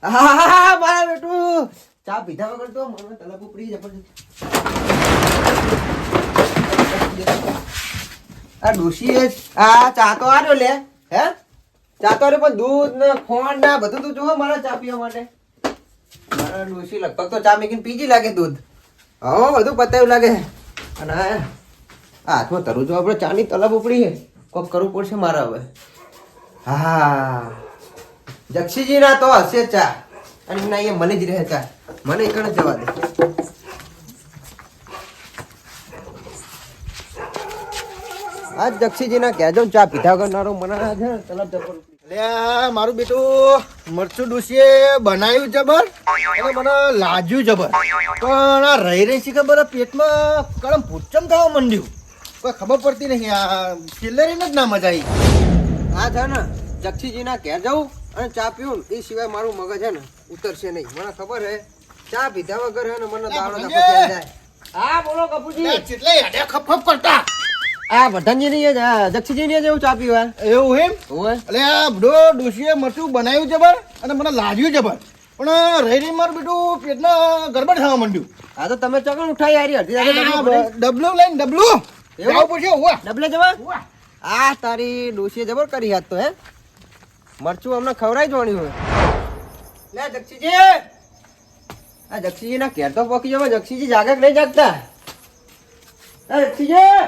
હા મારા બેટું ચા પીધા વગર તો મને તલબ ઉપડી જબરજસ્ત. આ ડોશીએ આ ચા તો આર્યો લે હે ચા તો આર્યો પણ દૂધ ને ખોંડ ને બધું તું જોવો મારા ચા પીવા માટે. મારા ડોશી લગભગ તો ચા મેકીને પીજી લાગે દૂધ. હા બધું પતાવ્યું લાગે. અને હાથમાં તરું જો આપણે ચાની તલબ ઉપડી છે કોક કરવું પડશે મારે હવે. હા જક્ષીજી ના તો હશે ચા અને ના અહીંયા મને જ રહે ચા મને એકણ જવા દે. આજ જક્ષીજી ના કહેજો ચા પીધા કરનારો મને છે તલબ જબર. લે મારું બેટું મરચું ડોશીએ બનાવ્યું જબર અને મને લાજ્યું જબર પણ આ રહી છે ખબર પેટમાં કળમ પૂચમ થવા માંડ્યું કોઈ ખબર પડતી નહીં. આ સિલેરીને જ ના મજા આવી. આ છે ને જક્ષીજી ના ઘેર જવું અને ચા પીવું એ સિવાય મારું મગજ છે ને ઉતરશે નહીં. મને ખબર હે ચા પીધા વગર હે ને મને દાડો નખો થઈ જાય. હા બોલો કપૂરજી. ચેટલે હેડે ખપ કરતા આ વર્ધનજી ની જક્ષીજી ની જેવું ચા પીવા એવું એમ ઓય. એટલે આ બડો ડોશીએ મરચું બનાવ્યું જબર અને મને લાજ્યું જબર પણ રહી મારું બેટું પેટમાં ગરબડ થવા માંડ્યું. હા તો તમે ચકણ ઉઠાઈ આરી અડધી રાતે ડબલું લઈને ડબલું એવું પૂછ્યું હોવા ડબલે જવા. આ તારી ડોશીએ જબર કરી હાથ તો હે મરચું અમને ખવરાઈ જોવાની હોય. લે જક્ષીજી આ જક્ષીજી ના ઘેર તો પોકી જવા. જક્ષીજી જાગે કે નહીં જાગતા? જક્ષીજી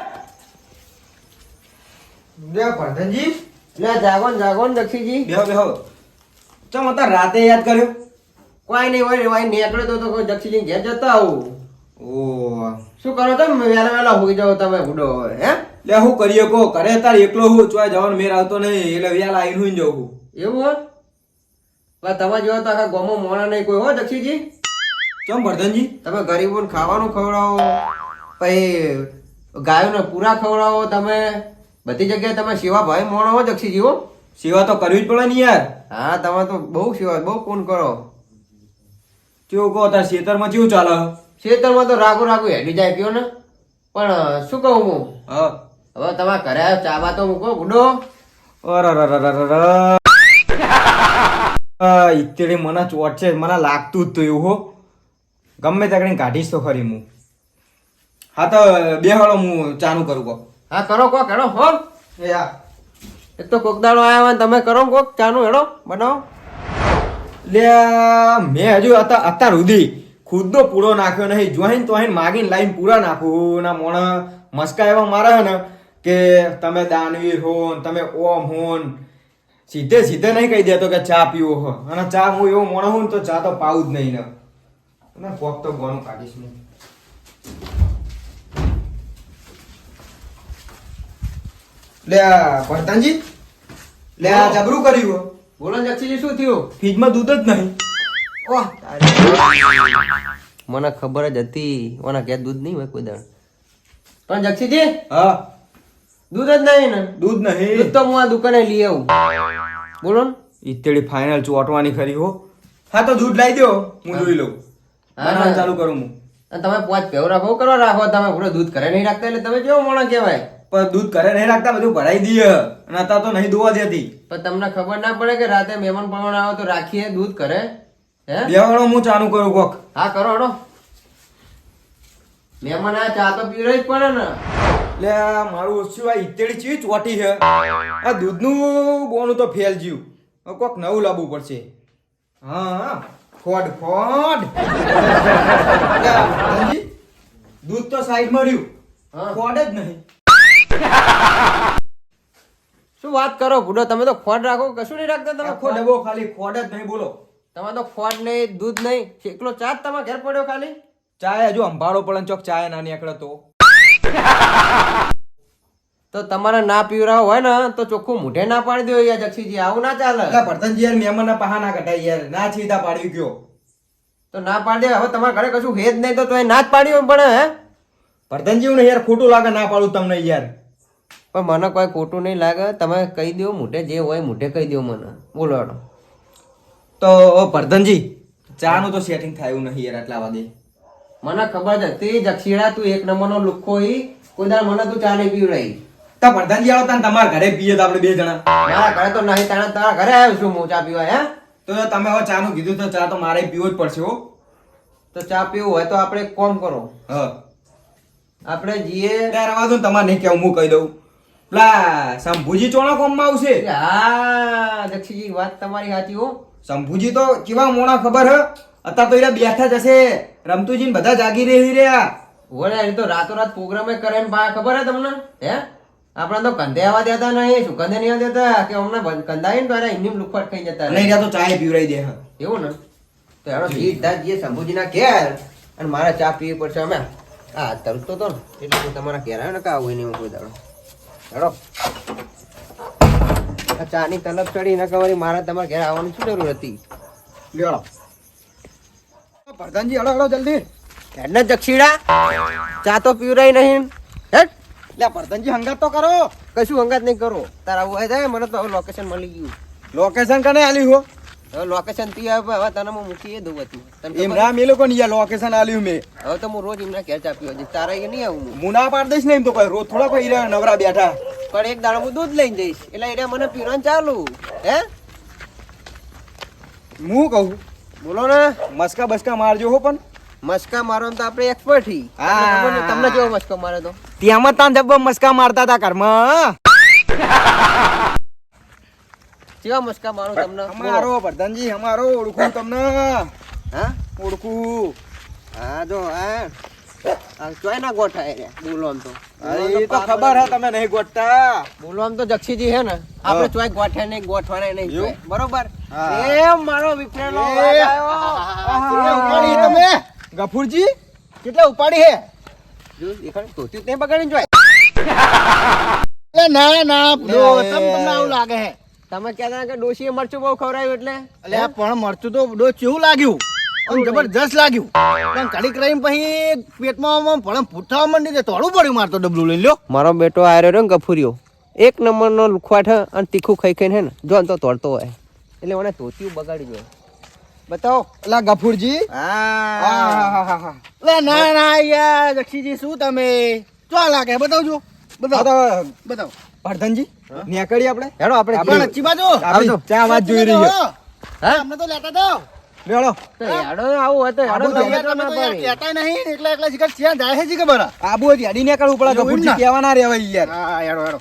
વર્ધનજી લે જાગો ને જક્ષીજી. બેહો બેહો. ચમ અત્યારે રાતે યાદ કર્યો? કોઈ નહીં હોય વાય નીકળે તો કોઈ જક્ષીજી ઘેર જતા આવું. ઓ શું કરો તમે વેલા હોઈ જાવ તમે બુડો હોય હે? લે હું કરીએ કો ઘરે તાર એકલો હું ચોય જવાનો મેર આવતો નહીં એટલે વેલા આવીને હુઈ જઉં છું. એવું હોય પણ તમે જેવા તો આખા ગામમાં મોણા નહીં કોઈ હો જક્ષીજી. ચમ વર્ધનજી? તમે ગરીબોને ખાવાનું ખવડાવો પછી ગાયોને પૂરા ખવડાવો. તમે બધી જગ્યાએ તમે સેવા ભાઈ મોણો હો જક્ષીજી હો. સેવા તો કરવી જ પડે ને યાર. હા તમે તો બહુ સેવા બહુ પૂન કરો. કેવું કહો તાર ખેતરમાં કેવું ચાલે? ખેતરમાં તો રાગુ હેડી જાય કયો ને પણ શું કહું હું હા હવે તમારા ઘરે આવ્યો ચાબા તો મૂકો બુડો. ઇત્તેડી મને ચોટ છે મને લાગતું જ તો એવું હો. ગમે ત્યાં કાઢીશ તો ખરી હું. હા તો બે હાલો હું ચાનું કરું કહો. હા કરો કોક હેડો હો. એ હા એક તો કોક દાડો આવ્યા હોય ને તમે કરો કોક ચાનું હેડો બનાવો. લે મેં હજુ અત્યાર સુધી ખુદનો પૂરો નાખ્યો નહીં. જોઈને તો અહીં માગીને લાઈન પૂરા નાખું ના મોણ મસ્કા એવા મારે ને કે તમે દાનવીર હો ને તમે ઓમ હો ને સીધે નહીં કહી દેતો કે ચા પીવો હો. અને ચા હું એવો મોણો હું ને તો ચા તો પાવું જ નહીં ને કોક તો ગોનું કાઢીશ નહીં. લે વર્ધનજી લે આ જબરું કર્યું. બોલો જક્ષીજી શું થયું? ફ્રીજમાં દૂધ જ નહીં. ઓહ મને ખબર જ હતી ઓના ઘેર દૂધ નહીં હોય કોઈ દાડ. પણ જક્ષીજી હા દૂધ જ નહીં ને? દૂધ નહીં. દૂધ તો હું આ દુકાને લઈ આવું. બોલો ને. ઇત્તેડી ફાઇનલ ચોટવાની ખરી હો. હા તો દૂધ લાવી દો હું જોઈ લઉં. બનાવવાનું ચાલુ કરું હું. અને તમે પાંચ પેવરા બહુ કરવા રાખો. તમે પૂરો દૂધ ઘરે નહીં રાખતા એટલે તમે કેવો મોણો કહેવાય. પણ દૂધ ઘરે નહીં રાખતા બધું ભરાઈ દઈએ અને અત્યારે તો નહીં દોવા દેતી. પણ તમને ખબર ના પડે કે રાતે મહેમાન પવન આવે તો રાખીએ દૂધ ઘરે હે? બેવાળો હું ચાનું કરું કોક. હા કરો હડો. મહેમાન આ ચા તો પીવડાવી જ પડે ને. લે મારું ઓછું આ ઇત્તેડી ચીજ ચોટી છે. આ દૂધનું બોનું તો ફેલ જ્યું. હવે કોક નવું લાવવું પડશે. હા ખોડ લે, ધનજી, દૂધ તો સાઈડ મળ્યું. હા. ખોડ જ નહીં. શું વાત કરો બુડો તમે તો ખોટ રાખો કશું નહીં રાખતા તમે આખો ખોટ. ડબ્બો ખાલી ખોડ જ નહીં બોલો. તમે તો ખોટ નહીં દૂધ નહીં એકલો ચા જ તમારા ઘેર પડ્યો ખાલી. ચાય હજુ અંભાળો પડે ને ચોક ચાય ના નીકળે તો તમારે ના પીવરાવ હોય ને તો ચોખ્ખું મોઢે ના પાડી દો યાર જક્ષીજી. આવું ના ચાલે. ભરતનજી યાર મહેમાનના પહા ના કઢાય યાર ના છીતા પાડવી ગયો. તો ના પાડી દે. હવે તમારા ઘરે કશું હે જ નહીં તો એ ના જ પાડ્યું પડે હે. ભરતનજી ને યાર ખોટું લાગે ના પાડું તમને યાર. પણ મને કોઈ ખોટું નહીં લાગે. તમે કહી દો મોઢે જે હોય મોઢે કહી દો મને. બોલો હેડો. તો ભરતનજી ચા નું તો સેટિંગ થયું નહીં યાર આટલા વાગે. મને ખબર છે તે જક્ષીડા તું એક નંબરનો લુખ્ખો ઈ. કોઈ દાડ મને તું ચા નહીં પીવડાવી. તો ભરતનજી આવો તાન તમારા ઘરે પીએ તો આપણે બે જણા. મારા ઘરે તો નહીં તારા ઘરે આવ્યો છું હું ચા પીવા હે. તો તમે હવે ચાનું કીધું તો ચા તો મારે પીવો જ પડશે હો. તો ચા પીવું હોય તો આપણે એક કામ કરો, હા આપણે જઈએ. ત્યાં રવા દો ને, તમારે નહીં કેવું, હું કહી દઉં. પેલા શંભુજી ચોણા કોમમાં આવશે. હા દક્ષીજી, વાત તમારી સાચી હો. શંભુજી તો કેવા મોણા ખબર હ, અત્યારે તો એરા બેઠા જ હશે. રમતુજી ને બધા જાગી રહી રહ્યા. ઓરે એ તો રાતોરાત પ્રોગ્રામે કરે ને બા, ખબર હે તમને? હે આપણે તો કંધે આવવા દેતા નહીં, શું કંધે નહીં આવવા દેતા કે અમને કંધાઈ ને તો એમની લુખવાટ ખાઈ જતા નહીં રહ્યા તો ચાય પીવડાવી દે. એવું ને? તો હેડો સીધા જઈએ શંભુજીના ઘેર, અને મારે ચા પીવી પડશે. અમે હા તરતો તો ને એટલે હું તમારા ઘેર આવ્યો ને કા આવું નહીં કોઈ દાડો. હેડો આ ચાની તલબ ચડી ના કવારી, મારે તમારા ઘેર આવવાની શું જરૂર હતી? લ્યો પ્રધાનજી, હળો હળો જલ્દી. હેડને જક્ષીડા, ચા તો પીવરાઈ નહીં. હેડ લે પ્રધાનજી, હંગાત તો કરો. કશું અંગાત નહીં કરો. તારા આવું હોય થાય, મને તો હવે લોકેશન મળી ગયું. લોકેશન કને આલ્યું હો? હવે લોકેશન થી હવે તને હું મૂકી દઉં હતું. તને એમ ખબર? રામ એ લોકો ની લોકેશન આલ્યું મેં. હવે તો હું રોજ એમના ઘેર ચા પીવા જઈશ. તારા એ નહીં આવું હું. હું ના પાડ દઈશ ને એમ તો કોઈ રોજ થોડા કોઈ રહ્યા નવરા બેઠા. પણ એક દાડો હું દૂધ લઈને જઈશ એટલે એને મને પીવાનું ચાલુ. હે હું કહું બોલો ને. મસ્કા બસકા મારજો હો. પણ મસ્કા મારવાનું તો આપણે એક્સપર્ટ છી. હા. ખબર ને તમને કેવો મસ્કો મારે તો? ત્યાં તાન જબ્બા મસ્કા મારતા હતા ઘરમાં. કેવા મસ્કા મારું તમને? અમારો પ્રધાનજી, અમારો ઓળખું તમને. હા ઓળખું. હા જો હા ચોય ના ગોઠાય રે. બોલો આમ તો એ તો ખબર હે તમે નહીં ગોટતા. બોલો આમ તો જક્ષીજી હે ને, આપણે ચોય ગોઠે નહીં, ગોઠવાના નહીં ચોય. બરોબર? હા. એ મારો વિપરેલો અવાજ આવ્યો. કેટલા ઉપાડી હે તમે? ગફુરજી કેટલા ઉપાડી હે? જો દેખાડ ધોતી જ નહીં બગાડીને જોય. એટલે ના ના ભૂલો, તમને આવું લાગે હે? તમે કહેતા કે ડોશીએ મરચું બહુ ખવડાવ્યું એટલે? એટલે પણ મરચું તો ડો કેવું લાગ્યું? આમ જબરજસ્ત લાગ્યું. પણ કડીક રહીને પછી પેટમાં આમ ભણમ ફૂટવા માંડી દે, તોડું પડ્યું મારતો ડબલું લઈ લ્યો. મારો બેટો આર્યો રહ્યો ને ગફુરિયો, એક નંબરનો લુખવાટ હે, અને તીખું ખાઈ ખાઈને હે ને જો તો તોડતો હોય એટલે મને ધોતિયું બગાડી જોઈએ. બતાવો. એલા ગફુરજી. હા એટલે ના ના યાર જક્ષીજી, શું તમે ચો લાગે બતાવજો, બતાવો બતાવો. પ્રધાનજી નેકળી આપણે. હેડો આપણે પણ અચ્છી બાજુ આવજો. ચા વાત જોઈ રહી છે. હા અમને તો લેતા દો. બેડો. તો હેડો આવું હોય તો હેડો. આબુ તો તમે તો તમે ના તો યાર પાડી. કહેતાય નહીં, એકલા એકલા શિકાર ક્યાં જાય છે જી ખબર? આબુ હતી અડી નેકળવું પડે. એવું ગફુરજી ના. કહેવા ના રહેવાય યાર. હા હેડો હેડો.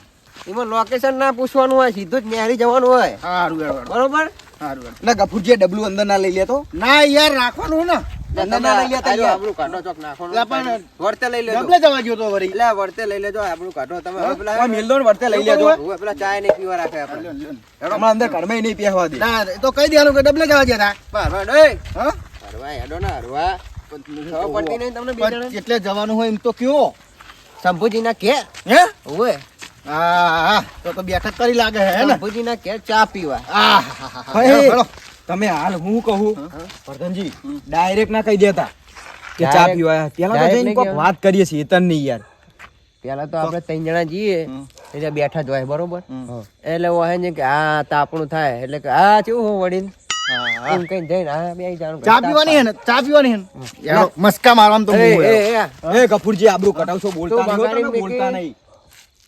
એમાં લોકેશન ના પૂછવાનું હોય, સીધું જ નેહરી જવાનું હોય. સારું હેડો હેડો. બરોબર? સારું હેડો. એટલે ગફુરજી ડબલું અંદર ના લઈ લેતો. ના યાર રાખવાનું ને. અંદર ના લઈ લેતા યાર. આપણું કાઢો ચોક નાખવાનું. એટલે પણ વર્તે લઈ લેજો. ડબલે જવા ગયો તો વળી. એટલે વર્તે લઈ લેજો, આપણું કાઢો. તમે હવે પેલા કોઈ મેલદોન વર્તે લઈ લેજો. હવે પેલા ચાય નહીં પીવા રાખે આપણે. હમણાં અંદર ઘરમાં નહીં પહેવા દે. ના એ તો કહી દેવાનું કે ડબલે જવા ગયા હતા. બરાબર. એ હા હરવા હેડો ને હરવા. ખબર પડતી નહીં તમને બે પણ જણાને? જેટલે જવાનું હોય એમ તો કયો શંભુજીના ઘેર. હે? ઓવે. હા તો બેઠક કરી લાગે હે ને. શંભુજીના ઘેર ચા પીવા. હા હે. હેડો. તમે હાલ હું કહું પ્રધાનજી, ડાયરેક્ટ ના કહી દેતા કે ચા Direct- પીવા. પેલા તો direct જઈને નહીં કોક કહેવાનું. વાત કરીએ છીએ તન નહીં યાર. પેલા તો આપણે ત્રણ જણા જઈએ એટલે બેઠા જ હોય. બરોબર? એટલે હોય ને કે આ તાપણું થાય એટલે કે આ કેવું હું વડીને એમ કઈ જઈને હા બે જાણું ચા પીવાની હે ને, ચા પીવાની હે ને. હેડો, મસ્કા મારવાનું તો હું હોય. એ ગફુરજી આબરૂ કટાવશો, બોલતા તું નહીં હો, બગાડીને તમે બોલતા મેકી. નહીં.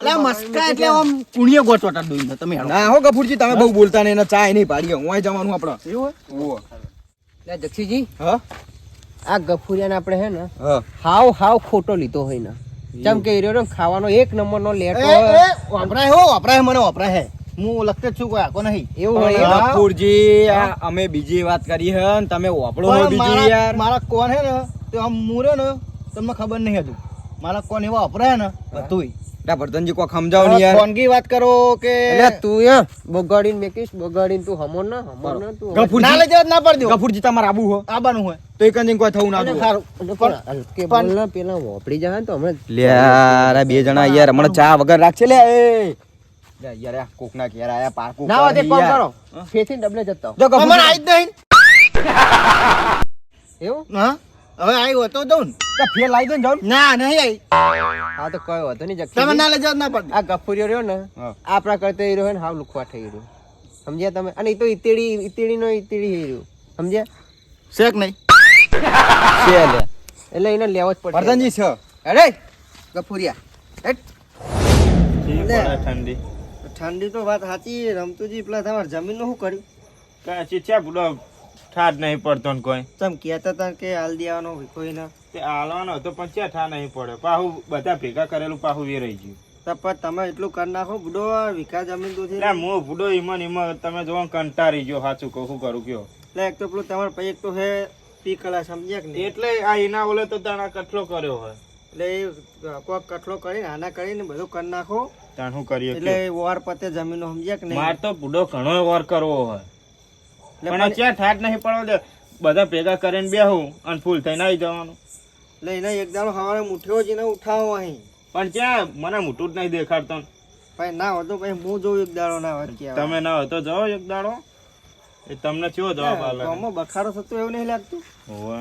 એટલે આ મસ્કા એટલે આમ કુણિયો ગોચવાટા દોઈને તમે હેડો. ના હો ગફુરજી, તમે બહુ બોલતા નહીં. એને ચા નહીં પાડીએ. હું જવાનું આપણે. એવું હોય? ઓહો. એટલે જક્ષીજી, હા આ ગફુરિયાને આપણે હે ને હા. હાવ ખોટો લીધો હોય ને. ચમ કે હીરો ખાવાનો એક નંબરનો લેટો એ, હોય. એ, વપરાય હો, વપરાય મને વપરાય હે. હું લખતે જ છું કોઈ આખો નહીં. એવું હોય. પણ ગફુરજી, આ અમે બીજી વાત કરી હે ને તમે વાપરો હો પણ બીજી યાર. મારા કોણ હે ને તો આમ મુરે ને તમને ખબર નહીં હતું. મારા કોણ એવા વપરાય ને હતુંય. લા પ્રધાનજી કોઈ સમજાવો ને યાર. કોણગી વાત કરો કે એટલે તું યા બગાડીને મેકીશ, બગાડીને તું હમો ના તું ગફુરજી. ના લઈ જવા તો ના પાડી દો. ગફુરજી તમારે આબુ હો આબાનું હોય તો એક જ કોઈ થવું ના અને જોઈએ. સારું. અને પણ હલકે બોલ ના, પેલા વાપરી જાય ને તો હમણાં લ્યા બે જણા યાર હમણાં ચા વગર રાખશે લે. એ લ્યા યાર આ કોકના ઘેર આયા પાકું ના હોય તે કરી કામ યાર. કરો, ફેથી ડબલે જતા જો પણ મને આઈ જ નહીં. એવું. હા હવે આઈ હોય તો દઉં ને. તો ફેર લાવી દો ને જાઓ ને. ના નહીં આઈ. હા તો કયો હતો નહીં તમે જક્ષી. ના લઈ જવા તો ના પાડી આ ગફુરિયો રહ્યો ને હા. આપણા કરતા એ રહ્યો ને હાવ લુખવા થઈ રહ્યો. સમજ્યા તમે? અને એ તો ઈતેડી નો ઈતેડી થઈ રહ્યો. સમજ્યા? શેક નહીં. છે લે. એટલે એને લેવો જ પડશે. પ્રધાનજી છે. અરે ગફુરિયા હેટ. ઠંડી. ઠંડી તો વાત સાચી. રમતુજી પેલા તમારે જમીનનું શું કર્યું? કાચી છે બુડો ઠાર નહીં પડતો ને કોઈ તમે કહેતા હતા કે હાલ દેવાનો કોઈને તે આલવાનો હતો પણ ચા ઠા નહીં પડે પાહુ બધા ભેગા કરેલું પાહુ વેરાઈ ગયું તો પણ તમે એટલું કરી નાખો બુડો વિકાસ જમીન તો એટલે હું બુડો ઈમન તમે જોવો ને કંટાળી ગયો સાચું કહું શું કરું કયો એટલે એક તો પેલું તમારે પછી એક તો હે પીકલા સમજ્યા કે નહીં એટલે આ એના ઓલે તો તાણા કટલો કર્યો હોય એટલે એ કોક કઠલો કરીને આના કરીને બધું કરી નાખો તાણ શું કરીએ એટલે વાર પતે જમીનો સમજ્યા કે નહીં માર તો બુડો ઘણો વાર કરવો હોય એટલે પણ ચા ઠાટ નહીં પડવો દે બધા ભેગા કરીને બેહું અને ફૂલ થઈને આવી જવાનું એટલે એને એક દાડો સવારે મુઠ્યો જ એને ઉઠાવો અહીં પણ ત્યાં મને મોટું જ નહીં દેખાડતો ને. ભાઈ ના હોય તો પછી હું જોઉં એક દાડો ના હોય કે તમે ના હોય તો જાઓ એક દાડો એ તમને ચેવો જવાબ આલે ગામમાં બખારો થતો એવું નહીં લાગતું હોવે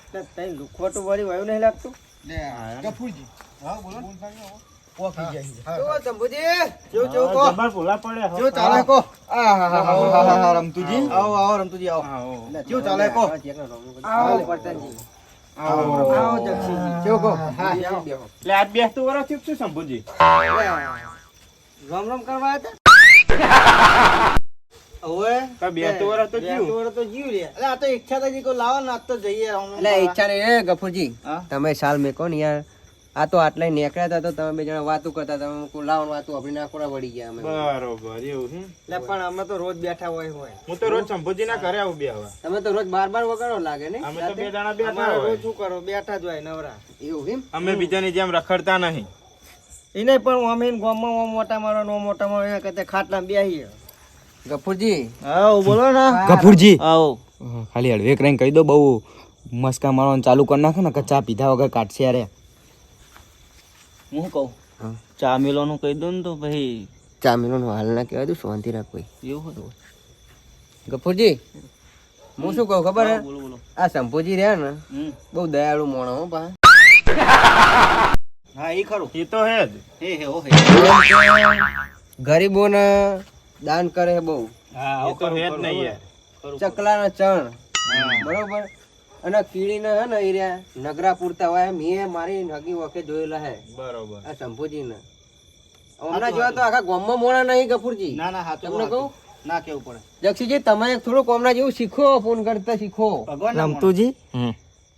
એટલે તઈ લુખવટું વાળી એવું નહીં લાગતું ગફુરજી હા બોલો પોકી જાય જો જંબુજી જો જો કો જબર ભૂલા પડે હો. જો ચાલે કો આહા રમતુજી આવો આવો રમતુજી આવો આવો. જો ચાલે કો આવો પરતાનજી આવો જક્ષીજી જો કો હા બેહો એટલે આજ બેસતું વરસ થયું છે શંભુજી રામ રામ કરવા હતા ઓએ તો બેસતું વરસ તો જીવ. બેસતું વરસ તો જીવ રે એટલે આ તો ઈચ્છા થઈ કોઈ લાવો ને આજ તો જઈએ એટલે ઈચ્છા ને એ ગફુરજી તમે સાલ મેકો ને યાર આ તો આટલા નીકળ્યા હતા તો તમે બે જણા વાતું કરતા તમે લાવવાનું વાતું આપણે નાકોડા વળી ગયા અમે બરોબર એવું હે. એટલે પણ અમે તો રોજ બેઠા હોય હું તો રોજ શંભુજી ના ઘરે આવું બેહવા. તમે તો રોજ બાર વગાડો લાગે ને અમે તો બે જણા બેઠા અમારે રોજ હોય. શું કરો બેઠા જ હોય નવરા એવું એમ અમે બીજાની જેમ રખડતા નહીં. એને પણ અમે ગામમાં મોટા મારો નો મોટા મારો એના કરતા ખાટલા બેહીએ ગફુરજી આવો બોલો ને ગફુરજી આવો ખાલી હળવે કરીને કહી દો બહુ મસ્કા મારવાનું ચાલુ કરી નાખો ને કે ચા પીધા વગર કાઢશે યાર હું કહું હા. ચા મિલોનું કહી દઉં ને તો ભાઈ ચામીનો હાલ ના કહેવાય તું શાંતિ રાખ કોઈ એવું હતું ગફુરજી હું શું કહું ખબર હે બોલો બોલો આ શંભુજી રહ્યા ને હમ બહુ દયાળુ મોણો હો પા હા એ ખરું એ તો હે જ. હે હો હે ગરીબોને દાન કરે બહુ હા એ તો હે જ નહીં યાર. ચકલાના ચણ બરોબર અને કીડીને હે ને ઈર્યા નગરા પૂરતા હોય મેં મારી હગી વખતે જોયેલા હે બરોબર આ શંભુજીને હમણાં જોવા તો આખા ગામમાં મોણા નહીં ગફુરજી ના ના હા તમને કહું ના કેવું પડે જક્ષીજી તમે થોડું કોમના જેવું શીખો ફોન કરતા શીખો ભગવાન રમતુજી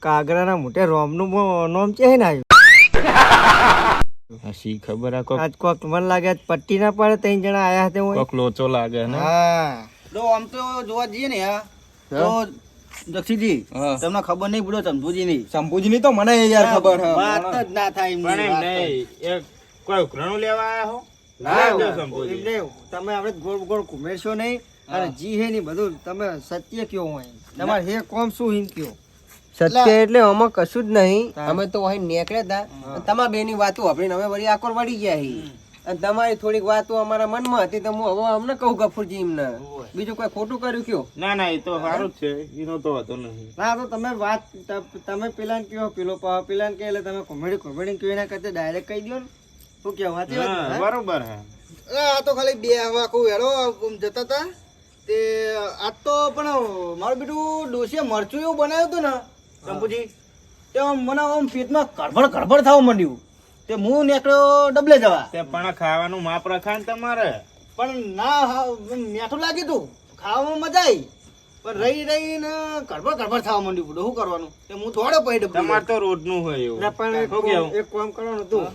કાગરાના મોટે રોમનું નામ છે ને આવ્યું શી ખબર આ કોક આજ કોક મને લાગે આજ પટ્ટી ના પડે ત્રણ જણા આયા હતા ઓય. કોક લોચો લાગે ને. હા તો આમ તો જોવા જઈએ ને હા તો દક્ષીજી તમને ખબર નહીં પડ્યો ચંદુજી નહીં શંભુજી ની તો મને યાર ખબર હે વાત જ ના થાય એમની પણ એમ વાત જ. નહીં એ કોઈ ઉઘરાણું લેવા આયા હો ના ના શંભુજી. એમને તમે આપણે ગોળ ગોળ ઘુમેરશો નહીં અને જી હે ની બધું તમે સત્ય કયો હોય તમારે હે કોમ શું હિમ કયો સત્ય એટલે આમાં કશું જ નહીં અમે તો અહીં નીકળ્યા હતા તમારા બેની વાતો વાપરીને અમે વળી આકોર વળી ગયા હી અને તમારી થોડીક વાતો અમારા મનમાં હતી તો હું હવે અમને કહું ગફુરજી એમને બીજું કોઈ ખોટું કર્યું કયો ના ના એ તો સારું જ છે એનો તો હતો નહીં. ના તો તમે વાત તમે પેલા કયો પેલો પેલા કે એટલે તમે કોમેડી કયો એના કરતા ડાયરેક્ટ કહી દો ને શું કેવું સાચી વાત હા, ને? બરોબર હે આ તો ખાલી બે હવા કહું હેરો જતા હતા તે આજ તો પણ મારું બેટું ડોસીએ મરચું એવું બનાવ્યું હતું ને ચંપુજી તે આમ મને આમ પેટમાં કડબડ કડબડ થવા માંડ્યું તે હું નીકળ્યો ડબલે જવા તે પણ ખાવાનું માપ રખાય ને તમારે. પણ ના મીઠું લાગ્યું તું ખાવામાં મજા આવી પણ રહી રહીને કડબડ કડબડ થવા માંડ્યું બધું શું કરવાનું તે હું થોડો પડી ડબલે તમારે તો રોજનું હોય એવું. ના, પણ શું કેવું? એક કામ કરવાનું હતું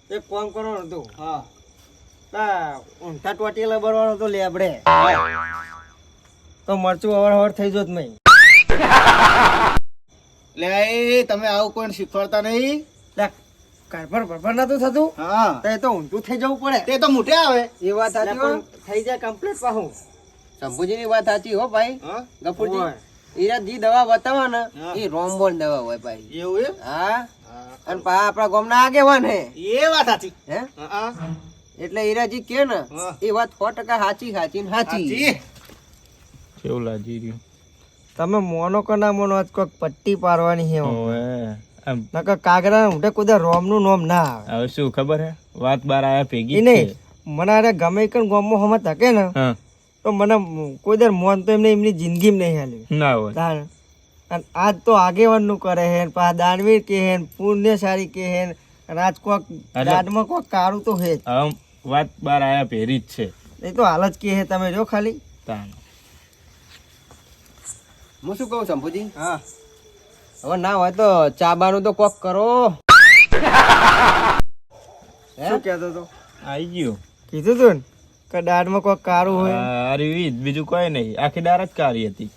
એક કામ કરવાનું હતું હા ઊંધા ટોટીલા ભરવાનું હતું લેબડે તો મરચું અવર થઈ જોત નહીં લે એ તમે આવું કોઈ શીખવાડતા નહીં કારભર ભરભર નતું થતું હા તો એ તો ઊંધું થઈ જવું પડે તે તો મોટે આવે એ વાત સાચી હો. થઈ જાય કમ્પ્લીટ પાહું શંભુજીની વાત સાચી હો ભાઈ હા ગફુરજી હોય. ઈરા જી દવા બતાવો ને હા. એ રોમબોલ દવા હોય ભાઈ એવું એમ હા અને પા આપણા ગામના આગેવાન હે એ વાત સાચી હે હા એટલે ઈરાજી કે ને હા. એ વાત 100% સાચી સાચી ને સાચી સાચી કેવું લાગી રહ્યું? તમે મોનો કે ના મોનો આજ કોઈક પટ્ટી પાડવાની છે ઓવે. આમ નકર કાગરા ઉઠે કુદા રોમ નું નામ ના આવે હવે શું ખબર હે વાત બાર આયા ભેગી એ જ નહીં છે. મને અરે ગમે કઈ ગોમો હમ થકે ને હા તો મને કોઈ દર મોન તો એમને એમની જિંદગી નહીં હાલ્યું ના હોય. દાન અને આજ તો આગેવાન નું કરે હે પા દાનવીર કે હે પુણ્યશાળી કે હે અને આજ કોક એટલે- દાદમાં કોક કાળું તો હે જ આમ વાત બાર આયા ભેરી જ છે. એ તો હાલ જ કે હે તમે જો ખાલી તાન હું શું કહું શંભુજી, હા હવે ના હોય તો ચાબાનું તો કોક કરો. શું કહેતો તો? આવી ગયો કીધું તું ને કે દાઢમાં કોઈ કારું હોય. અરે બીજું કોઈ નહીં, આખી દાર જ કારી હતી.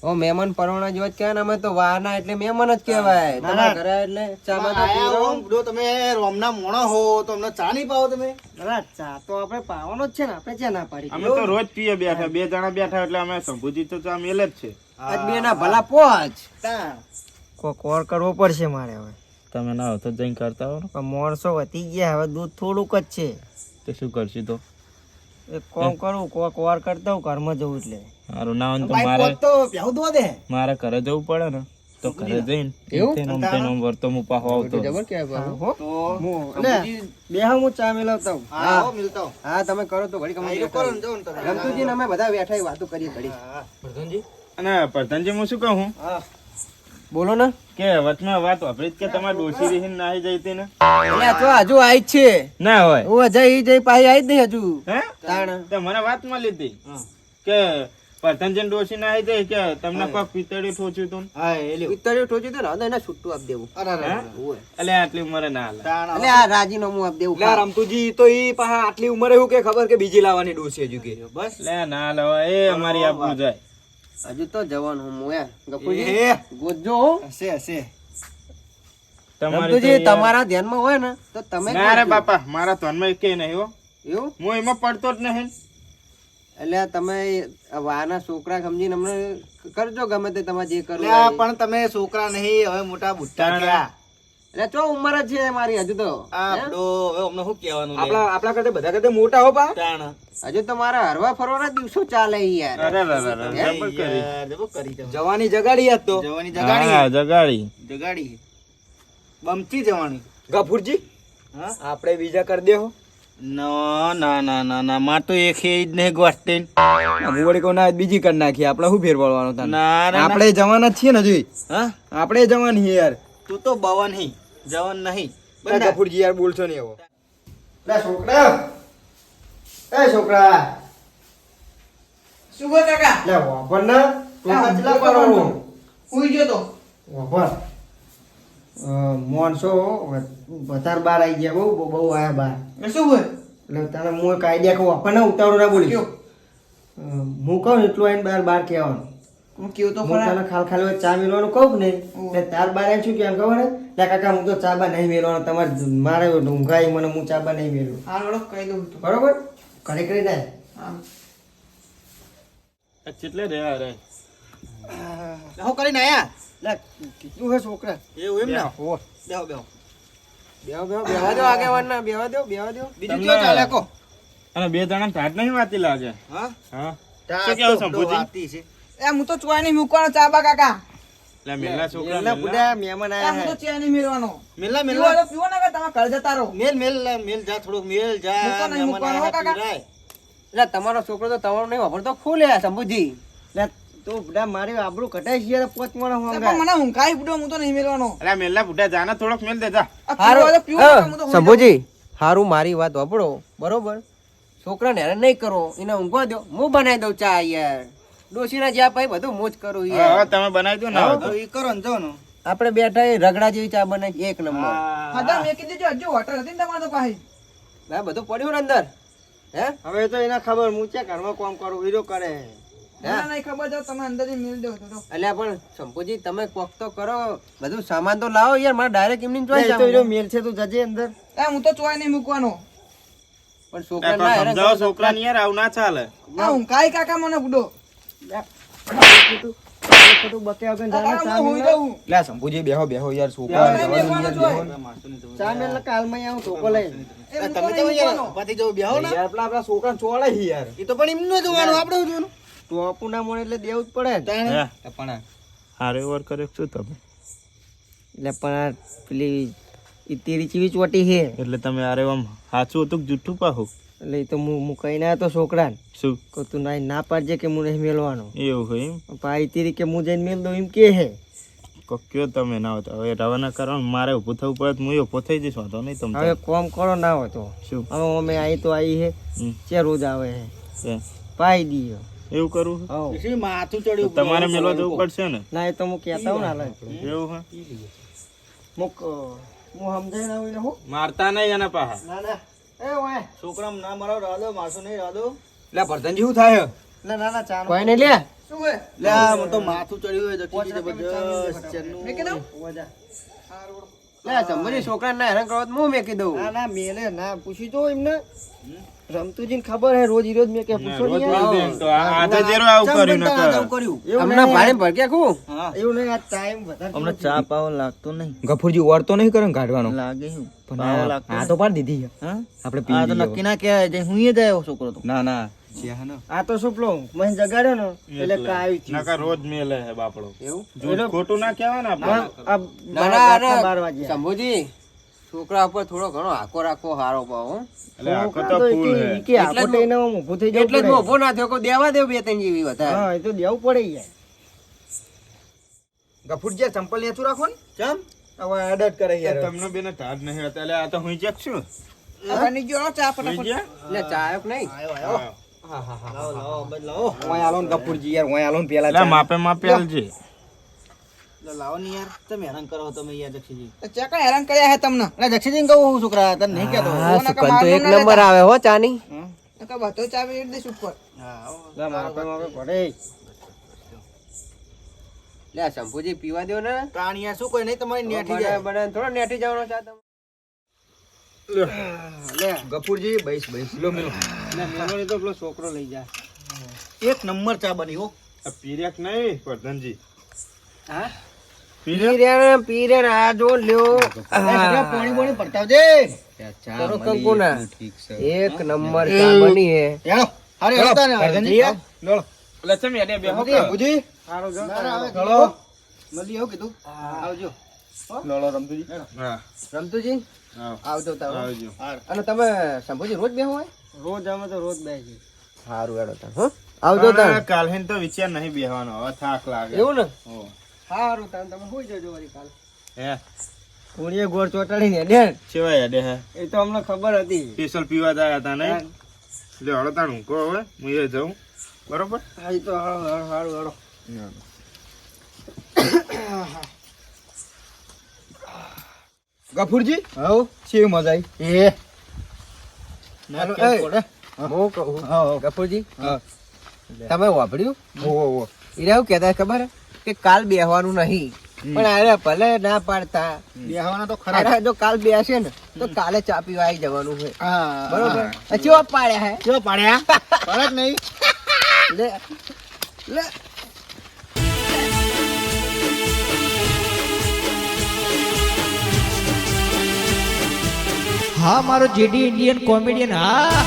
ઓ મહેમાન પરવાના જેવા જ કહેવાય ને, અમે તો વાના એટલે મહેમાન જ કહેવાય. ના, તમારા ના. ઘરે એટલે ચાબા તો આયા પીવડાવો. હો, બુડો તમે રોમના મોણો હો તો અમને ચા નહીં પાવો તમે? ના ચા તો આપણે પાવાનો જ છે ને, આપણે ચા ના પાડી. અમે તો રોજ પીએ બેઠા, 2 જણા બેઠા એટલે અમે શંભુજી તો ચા મેલે જ છે. આજ બે ના ભલા પોચ. કોઈ કોર કરવો પડશે મારે હવે. તમે ના હો તો જઈને કરતા હો ને. પણ માણસો વધી ગયા, હવે દૂધ થોડુંક જ છે. તો શું કરશું તો? એક કામ કરું, કોઈ કોર કરતા હું ઘરમાં જવું એટલે. મારું ના હોય ને તો ભાઈ, મારે પોત તો પ્યાઉ દો દે. મારે ઘરે જવું પડે ને, તો ઘરે જઈને તેનો વર્તો હું પાછો આવતો. જબર કહેવાય બાબુ. હો? તો લે, શંભુજી, બેહા હું ચા મેલાવતા હું. હા. હો, મિલતા હું. હા તમે કરો તો ઘડી હા, એ કરો ને, જાઓ ને તમે. રમતુજી ને અમે બધા બેઠા વાતો કરીએ ઘડી. અને પ્રધાનજી હું શું કહું હા. બોલો ને. કે વચમાં વાત વાપરી કે તમારે ડોસી રીહીને નાહી જઈ હતી ને? એટલે આ તો હજુ આઈ જ છે. ના હોય હું જઈ જઈ પાછી આઈ જ નહીં હજુ. હે તાણ. તો મને વાત માં લીધી કે પ્રધાનજી ડોસી નાહી જાય કે તમને કોઈ પિતળી ઠોચ્યું તું હા, એ લ્યો. પિત્તળિયું ટોચ્યું હતું ને, હવે તો એને છૂટું આપી દેવું. અરે, અરે, અરે. ઓય. એટલે આટલી ઉંમરે ના હાલે. તાણ એટલે આ રાજીનામું આપી દેવું. લે રમતુજી તો ઈ પાછા આટલી ઉંમરે એવું કે ખબર કે બીજી લાવવાની ડોસી હજુ કે બસ. લે ના લેવા એ અમારી આપવું જાય. હજુ તો જવાનું હું યાર. ગફુરજી એ. ગોતજો હો. હશે, હશે. તમારી રમતુજી, તો યાર- તમારા ધ્યાનમાં હોય ને તો તમે ના રે ગોતજો. બાપા, મારા ધ્યાનમાં કે નહીં હો, એવું હું એમાં પડતો જ નહીં. એટલે આ તમે વાના છોકરા સમજીને અમને કરજો ગમે તે તમારે જે કરવું લ્યા, હોય. પણ તમે છોકરા નહીં, હવે મોટા બુટ્ટા તાણ. થયા. એટલે ચો ઉંમર જ છે મારી હજુ તો. આ હે? બડો, હવે અમને શું કહેવાનું લે? આપણા કરતા બધા કરતા મોટા હો પા. તાણ. હજુ તો મારા હરવા ફરવાના દિવસો ચાલે યાર. અરે રે રે રે, જબર કરી. યાર, જબો કરી તમે. જવાની જગાડી આજ તો જવાની હા, જગાડી. જગાડી. જગાડી. બમતી જવાની. ગફુરજી હા? આપણે બીજા કરી દેહો. ના ના ના ના ના, માર તો એક જ નહીં ગોઠતી. મુવડી કો ના બીજી કરી નાખી, આપણે શું ફેર પડવાનો તાન? ના રે ના. આપણે જવાના જ છીએ ને હજુ. હા? આપણે જવાની છીએ યાર. તું તો બવન નહીં, જવન નહીં. લે ગફુરજી યાર બોલશો નહીં હવે. લે છોકરા, એ છોકરા, શું બોલ કાકા? લે વાપર ના હા, કેટલા કરો હુઈ ગયો તો. વાપર. મોનસો વધારે બાર આવી ગયા, બહુ બહુ આયા બાર. એ શું હોય? એટલે તને હું એક આઈડિયા કહું, આપણને ઉતાવળું ના બોલીશ. કયો? હું કહું ને એટલું આઈને બાર કહેવાનું. હું કેવું તો હું ખરા. તને ખાલી ચા મેળવાનું કહું ને ઓહ. એટલે તાર બાર એમ શું કેમ ખબર હે? લે કાકા હું તો ચા બા નહીં મેળવાનો, તમારે મારે ઊંઘાઈ મને હું ચા બા નહીં મેળવું. હા, વળો, કહી દઉં તો. બરોબર? ઘરે કરી દે. હા. આ ચેટલે રે રે હું કરીને આયા? લે કીધું હે છોકરા. એવું એમ ને? હો. બેહો બેહો. બેવા દો આગેવાનના, બેવા દો. બીજું તમને- કેવું ચાલે કો? અને 2 જણા ટાટ નહીં વાતી લાગે. હા? હા તા શું કેવું તો શંભુજી? વાતી છે. એ હું તો ચોય નહીં મૂકવાનો ચાબા કાકા. લે મેલા છોકરા મેલના મેલા. બુડા મહેમાન એ આયા હું તો હે. ચોય નહીં મેળવાનો. મેલા પીવો મેલા. તો પીવો ને કે તમે ઘર જતા રહો. મેલ મેલ લા, મેલ જા થોડુંક મેલ જા. મૂકો નહીં, મહેમાન મૂકવાનો આયા કાકા. પીરાય. એટલે તમારો છોકરો તો તમારો નહીં વાપરતો ફૂલ યાર શંભુજી. લે તું બુડા મારી આબરૂ કઢાઈ છે યાર, પોચ મોણા હું એ હંગાય. પણ મને ઊંઘાઈ બુડો, હું તો નહીં મેળવાનો. અલા મેલા બુઢા જાના થોડોક મેલ દે જા. આ પીવો તો પીવો કાકા, હું તો હુઈ જાઉં. શંભુજી હારું મારી વાત વાપરો બરોબર. છોકરાને હેરાન નહીં કરો, એને ઊંઘવા દો, હું બનાવી દઉં ચા યાર. ડોશીના જ્યાં ભાઈ બધું હું જ કરું હા, યાર. હવે તમે બનાવી દો ને હવે તો. તો ઈ કરો ને જો ને. આપણે બેઠા એ રગડા જેવી ચા બનાવી એક નંબર. હા, તો મેં કીધું જો, હજુ હોટલ હતી ને તમારે તો પાછી. આ બધું પડ્યું ને અંદર. હે હવે તો એને ખબર હું ક્યાં ઘરમાં કામ કરું, હીરો કરે. મને નહીં ખબર, જો તમે અંદરથી મેલ દો તો. અલ્યા પણ શંભુજી તમે કોક તો કરો, બધું સામાન તો લાવો યાર. મારે ડાયરેક્ટ એમની લે, જોઈ એ તો હીરો મેલ છે, તું જજે અંદર. એ હું તો ચોય નહીં મૂકવાનો. પણ એ છોકરા પણ ના હેરાન સમજાવો કરો. છોકરાને યાર, આવું ના ચાલે. આ ઊંઘાઈ કાકા મને બુડો. ખોટું બકે વગર આ જાને કાકા ચા હું હુઈ મેલ. જાઉં. લે શંભુજી બેહો બેહો યાર, છોકરા બેહો, જવાનું બેહવાનું યાર, જોઈએ. બેહો. ચા મેલ ને કાલમાં આવું ધોકો લઈ. એ હું તો તમે નહીં તો યાર મૂકવાનો. ઉભાથી જવું બેહો ને. યાર પેલા આપણા છોકરાને ચોળે છે યાર. ઈ તો પણ એમનું જોવાનું, આપણે શું જોવાનું? ટોપું ના મળે એટલે દેવું જ પડે ને. તાણે. હે, પણ હારે ઓવર કરે શું તમે? એટલે પણ આ પેલી ઈ તેરી ચીવી ચોટી છે એટલે તમે હારે આમ સાચું હતું કે જુઠ્ઠું પાહું? એટલે ઈ તો હું કહીને આવ્યો તો છોકરાને શું કે તું ના પાડજે કે હું નહીં મેળવાનો. એવું હોય એમ? પાડી તેરી કે હું જઈને મેળ દઉં એમ કે હે. કોક કયો તમે ના હોતા, હવે રવાના કરવાનું મારે ઊભું થવું પડે તો હું ઊભો થઈ જઈશ, વાંધો નહીં તમને. હવે કોમ કરો ના હોય તો શું? હવે અમે આવી તો આવી હે હમ, ચે રોજ આવે હે. એ. પાઈ દીયો એવું કરવું છે? હો ડોશી માથું તો ચડ્યું તમારે મેળવા જવું પડશે ને ના એ તો હું કહેતા હું ના હાલે એવું હે મુક હું સમજાય ના હોય હું મારતા નહીં એના પાહા ના ના એ વાય છોકરા ના મારો રાદો મારશો નહીં રાદો લે પ્રધાનજી શું થાય ના ના ના ચાલો કોઈ નહીં લે શું હે લે મને તો માથું ચડ્યું હોય જક્ષીજી જબરજસ્ત ચેનનું વજા લે સંભોજી છોકરાને ના હેરાન કરવા તો હું મેકી દઉં ના ના મેલે ના પૂછી જો એમને રમતુજીને ખબર હે રોજ રોજ મેં કે પૂછો રોજ નહીં રોજ એમ તો આજે જેરો આવું કર્યું નકર. હમણાં ભાડે ભડક્યા ખું હા એવું નહીં આ ટાઈમ વધારે હમણાં ચા પાવો લાગતો નહીં ગફુરજી વળતો નહીં કરે ને કાઢવાનો લાગે શું પણ પાવો આ- લાગતો આ તો પાડી દીધી છે. હા આપણે આ પી તો લઈએ નક્કી ના કહેવાય જે હું જાય છોકરો તો ના ના છે હા ને. આ તો શું પેલો મને જગાડ્યો ને એટલે કાયું થયું નકર રોજ મેલે હે બાપડો એવું જૂઠ ખોટું ના કહેવાય ને આપણે આ ના ના રાતના 12 અરે વાગ્યા શંભુજી છોકરા ઉપર થોડો ઘણો હાકો રાખવો હારો પાવ હો એટલે આખો તો ફૂલ હે કે આખો ટેને હું ઊભું થઈ જાઉં એટલે જ મોભો ના થયો કોઈ દેવા દેવ બે ત્રણ જેવી વધારે હા એ તો દેવું પડે યાર ગફુરજી આ ચંપલ નેચું રાખો ને ચમ હવે આડટ કરે યાર તમને બેને ધાર નહીં હતા એટલે આ તો હું ચેક છું બની ગયો ચા હુઈ ગયા? એટલે ચા આયો કે નહીં હા. લાવો લાવો બદલાવો ઓય આલો ને ગફુરજી યાર ઓય આલો ને પેલા એટલે ચા. માપે માપે આલજે લાવો ને યાર તમે હેરાન કરો તમે યાર જક્ષીજી ચેકા હેરાન કર્યા હે તમને એટલે જક્ષીજી કહું હું છોકરા તને નહીં કહેતો સુકન તો એક નંબર આવે હો ચાની હા બધો ચા વેડ દઈશ ઉપર લે માપે માપે પડે લે શંભુજી પીવા દો ને પ્રાણ યાર શું કોઈ નહીં તમારી નેઠી જાય બને થોડો નેઠી જવાનો ચા તમે લે ગફુરજી બઈસ બઈસ લો મેલો લે મેલો તો પેલો છોકરો લઈ જા એક નંબર ચા બની હો આ પીરેક નહીં પ્રધાનજી હા પીરેક પીરે આ જો લ્યો પાણી બોણી પડતાવજે કરો કંકુના ઠીક છે એક નંબર ચા બની હે હેલો અરે હેડતા ને પ્રધાનજી લો એટલે ચમ યાડે બેહો કે? ગફુરજી સારો જો ચલો મળી એવું કીધું આવજો લો રમતુજી હા રમતુજી આવ. આવજો તમે આવજો અને તમે શંભુજી રોજ બેહો હોય રોજ અમે તો રોજ બેસી સારું હેડો તમે હો આવજો તમે પણ કાલહેન તો વિચાર નહીં બેહવાનો હવે થાક લાગે એવું ને હો. સારું તમે હોઈ જજો વળી કાલ હે કોણીએ ગોળ ચોટાડીને દે ચેવાય યાડે હે એ તો અમને ખબર હતી સ્પેશિયલ પીવા જાય હતા નહીં લે હળતાણું કહો હવે હું એ જાઉં બરોબર હા એ તો સારું સારું ગફુરજી હવ કેવી મજા આવી એ ના એ. કેમ પડે હું કહું ગફુરજી હા તમે વાપર્યું ઓ ઈરા એવું કહેતા ખબર હે? કે કાલ બેહવાનું નહીં પણ અરે ભલે ના પાડતા બેહવાના તો ખરા અરે જો કાલ બેસે ને તો કાલે ચા પીવા આવી જવાનું છે હા બરોબર ચેવા પાડ્યા હે કેવો પાડ્યા પડે જ નહીં લે લે હા મારો જેડી ઇન્ડિયન કોમેડિયન હા